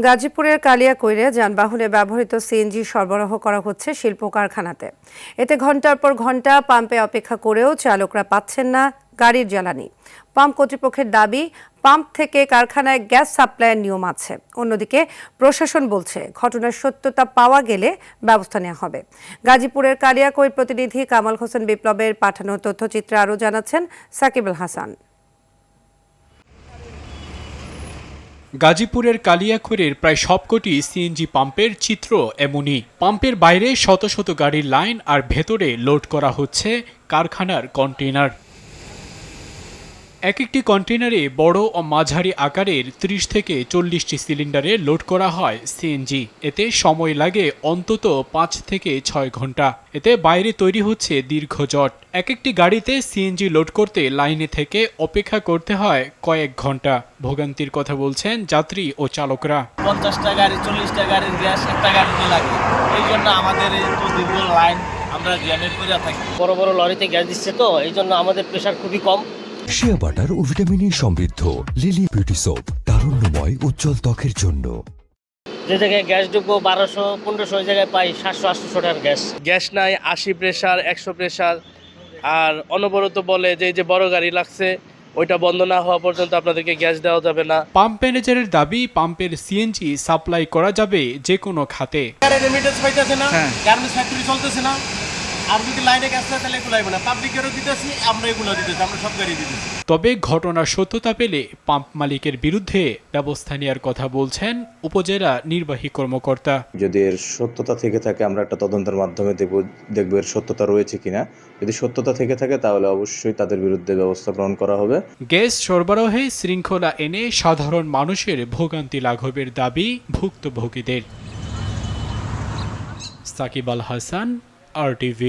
গাজীপুরের কালিয়াকৈরে যানবাহনে ব্যবহৃত সিএনজি সরবরাহ করা হচ্ছে শিল্প কারখানাতে। এতে ঘন্টার পর ঘন্টা পাম্পে অপেক্ষা করেও চালকরা পাচ্ছেন না গাড়ির জ্বালানি। পাম্প কর্তৃপক্ষের দাবি, পাম্প থেকে কারখানায় গ্যাস সাপ্লাইয়ের নিয়ম আছে। অন্যদিকে প্রশাসন বলছে, ঘটনার সত্যতা পাওয়া গেলে ব্যবস্থা নেওয়া হবে। গাজীপুরের কালিয়াকৈর প্রতিনিধি কামাল হোসেন বিপ্লবের পাঠানো তথ্যচিত্রে আরও জানাচ্ছেন সাকিব আল হাসান। গাজীপুরের কালিয়াকৈরের প্রায় সবকটি সিএনজি পাম্পের চিত্র এমনই। পাম্পের বাইরে শত শত গাড়ির লাইন আর ভেতরে লোড করা হচ্ছে কারখানার কন্টেইনার। এক একটি কন্টেইনারে বড় ও মাঝারি আকারের ৩০ থেকে ৪০টি সিলিন্ডারে লোড করা হয় সিএনজি। এতে সময় লাগে অন্তত ৫ থেকে ৬ ঘন্টা। এতে বাইরে তৈরি হচ্ছে দীর্ঘ জট। এক একটি গাড়িতে সিএনজি লোড করতে লাইনে থেকে অপেক্ষা করতে হয় কয়েক ঘন্টা। ভোগান্তির কথা বলছেন যাত্রী ও চালকরা। ৫০টা গাড়ি ৪০টা গাড়ির গ্যাস একটা গাড়িতে লাগে, এই জন্য আমাদের দীর্ঘ লাইন আমরা জ্যামে করে থাকি। বড় বড় লরিতে গ্যাস দিচ্ছে, তো এই জন্য আমাদের প্রেশার খুবই কম। শিয়া বাটার ও ভিটামিনে সমৃদ্ধ লিলি বিউটি সোপ, তারুণ্যময় উজ্জ্বল ত্বকের জন্য। যে জায়গায় গ্যাস ঢুকবো ১২০০-১৫০০, ওই জায়গায় পাই ৭০০-৮০০ টাকার গ্যাস। গ্যাস নাই, ৮০ প্রেশার ১০০ প্রেশার। আর অনবরত বলে যে বড় গাড়ি লাগছে, ওইটা বন্ধ না হওয়া পর্যন্ত আপনাদেরকে গ্যাস দেওয়া যাবে না। পাম্প ম্যানেজারের দাবি, পাম্পের সিএনজি সাপ্লাই করা যাবে যে কোনো খাতে। রেমিটেন্স পাইতেছে না, গার্মেন্টস ফ্যাক্টরি চলতেছে না। আর যদি লাইনে গ্যাস থাকে তাহলে এগুলো লাগবে না। পাবলিকেরও দিতেছি, আমরা এগুলো দিতেছি, আমরা সব গাড়ি দিতেছি। তবে ঘটনার সত্যতা পেলে পাম্প মালিকের বিরুদ্ধে ব্যবস্থা নেওয়ার কথা বলছেন উপজেলা নির্বাহী কর্মকর্তা। যদি এর সত্যতা থেকে থাকে, আমরা একটা তদন্তের মাধ্যমে দেখব এর সত্যতা রয়েছে কিনা। যদি সত্যতা থেকে থাকে তাহলে অবশ্যই তাদের বিরুদ্ধে ব্যবস্থা গ্রহণ করা হবে। গ্যাস সরবরাহে শৃঙ্খলা এনে সাধারণ মানুষের ভোগান্তি লাঘবের দাবি ভুক্তভোগীদের। সাকিব আল হাসান, RTV।